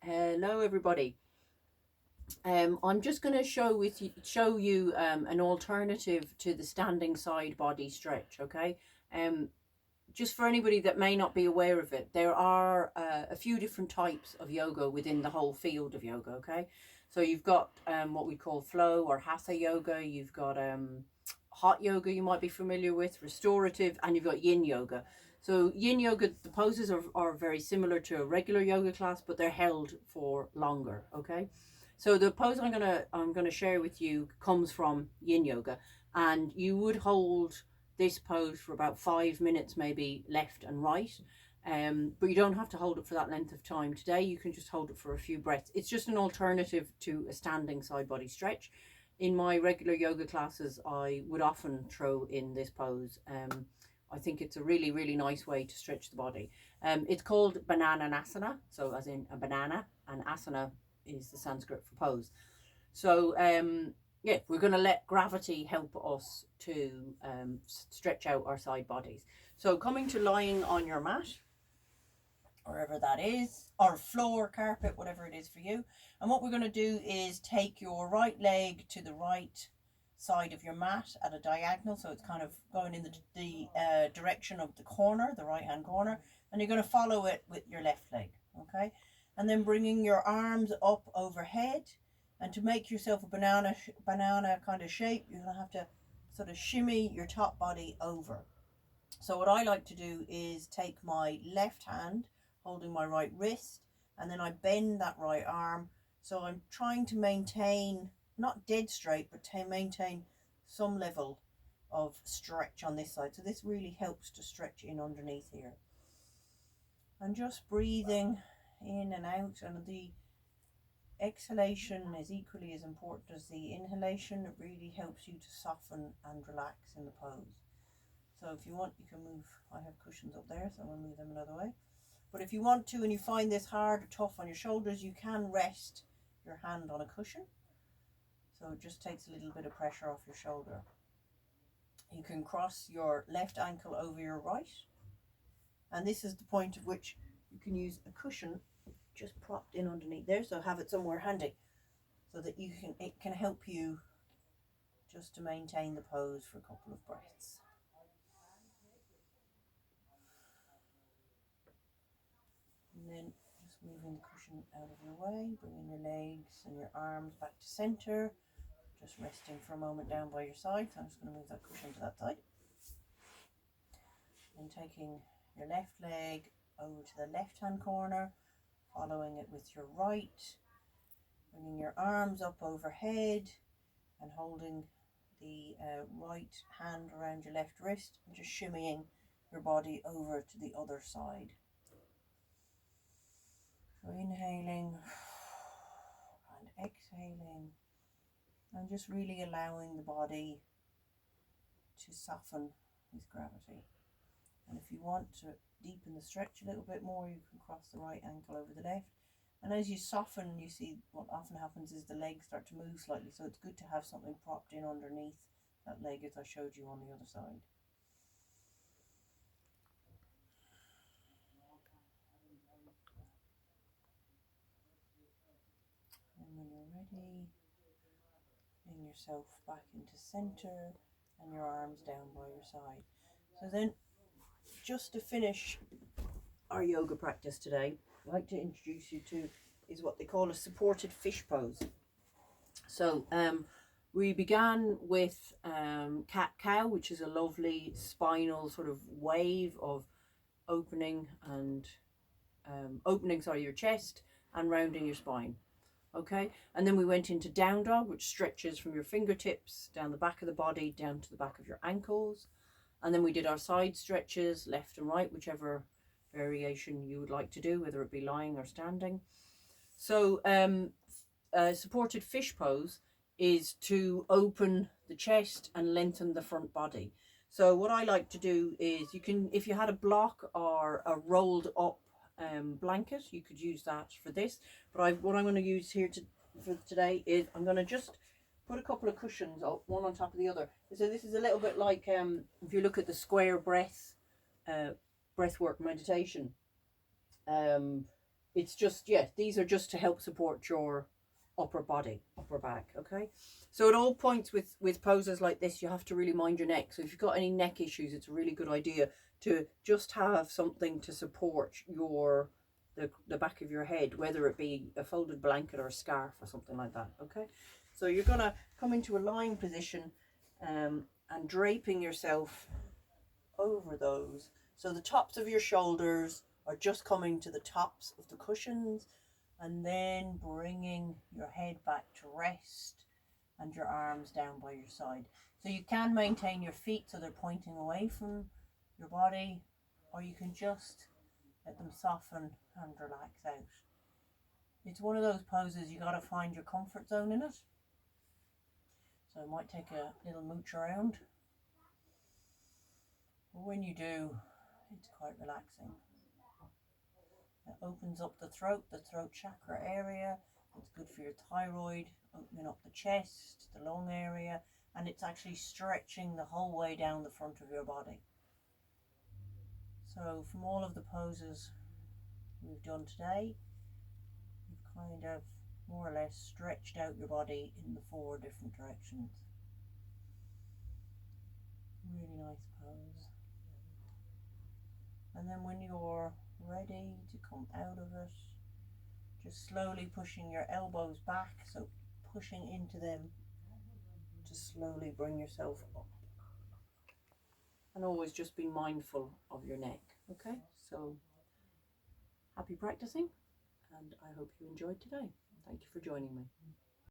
Hello everybody. I'm just going to show you an alternative to the standing side body stretch. Okay. Um, just for anybody that may not be aware of it, there are a few different types of yoga within the whole field of yoga. Okay, so you've got what we call flow or hatha yoga. You've got hot yoga, you might be familiar with, restorative, and you've got yin yoga. So yin yoga, the poses are very similar to a regular yoga class, but they're held for longer. Okay, so the pose I'm gonna share with you comes from yin yoga, and you would hold this pose for about 5 minutes, maybe left and right. But you don't have to hold it for that length of time today. You can just hold it for a few breaths. It's just an alternative to a standing side body stretch. In my regular yoga classes, I would often throw in this pose. I think it's a really, really nice way to stretch the body. It's called Bananasana, so as in a banana, and asana is the Sanskrit for pose. So yeah, we're going to let gravity help us to stretch out our side bodies. So coming to lying on your mat, wherever that is, or floor, carpet, whatever it is for you. And what we're going to do is take your right leg to the right side of your mat at a diagonal, so it's kind of going in the direction of the corner, the right hand corner, and you're going to follow it with your left leg. Okay, and then bringing your arms up overhead, and to make yourself a banana kind of shape, you're going to have to sort of shimmy your top body over. So what I like to do is take my left hand holding my right wrist, and then I bend that right arm, so I'm trying to maintain, not dead straight, but to maintain some level of stretch on this side. So this really helps to stretch in underneath here. And just breathing in and out, and the exhalation is equally as important as the inhalation. It really helps you to soften and relax in the pose. So if you want, you can move. I have cushions up there, so I'm going to move them another way. But if you want to, and you find this hard or tough on your shoulders, you can rest your hand on a cushion. So it just takes a little bit of pressure off your shoulder. You can cross your left ankle over your right. And this is the point at which you can use a cushion just propped in underneath there. So have it somewhere handy, so that it can help you just to maintain the pose for a couple of breaths. And then just moving the cushion out of your way, bringing your legs and your arms back to center, just resting for a moment down by your side. So I'm just going to move that cushion to that side. And taking your left leg over to the left hand corner, following it with your right, bringing your arms up overhead and holding the right hand around your left wrist, and just shimmying your body over to the other side. So inhaling and exhaling, and just really allowing the body to soften with gravity. And if you want to deepen the stretch a little bit more, you can cross the right ankle over the left. And as you soften, you see what often happens is the legs start to move slightly. So it's good to have something propped in underneath that leg, as I showed you on the other side. And when you're ready, bring yourself back into center and your arms down by your side. So then, just to finish our yoga practice today, I'd like to introduce you to is what they call a supported fish pose. So we began with cat-cow, which is a lovely spinal sort of wave of opening your chest and rounding your spine. Okay, and then we went into down dog, which stretches from your fingertips down the back of the body down to the back of your ankles. And then we did our side stretches, left and right, whichever variation you would like to do, whether it be lying or standing. So supported fish pose is to open the chest and lengthen the front body. So what I like to do is, you can, if you had a block or a rolled up blanket, you could use that for this. But what I'm going to use here for today is I'm going to just put a couple of cushions up, one on top of the other. So this is a little bit like if you look at the square breath work meditation. it's just, yeah, these are just to help support your upper body, upper back. Okay, so at all points with poses like this, you have to really mind your neck. So if you've got any neck issues, it's a really good idea to just have something to support your the back of your head, whether it be a folded blanket or a scarf or something like that. Okay, so you're gonna come into a lying position, and draping yourself over those, so the tops of your shoulders are just coming to the tops of the cushions, and then bringing your head back to rest and your arms down by your side. So you can maintain your feet so they're pointing away from your body, or you can just let them soften and relax out. It's one of those poses you got to find your comfort zone in it. So I might take a little mooch around. But when you do, it's quite relaxing. It opens up the throat chakra area. It's good for your thyroid, opening up the chest, the lung area, and it's actually stretching the whole way down the front of your body. So from all of the poses we've done today, you've kind of more or less stretched out your body in the 4 different directions. Really nice pose. And then when you're ready to come out of it, just slowly pushing your elbows back, so pushing into them to slowly bring yourself up. And always just be mindful of your neck. Okay, so happy practicing, and I hope you enjoyed today. Thank you for joining me.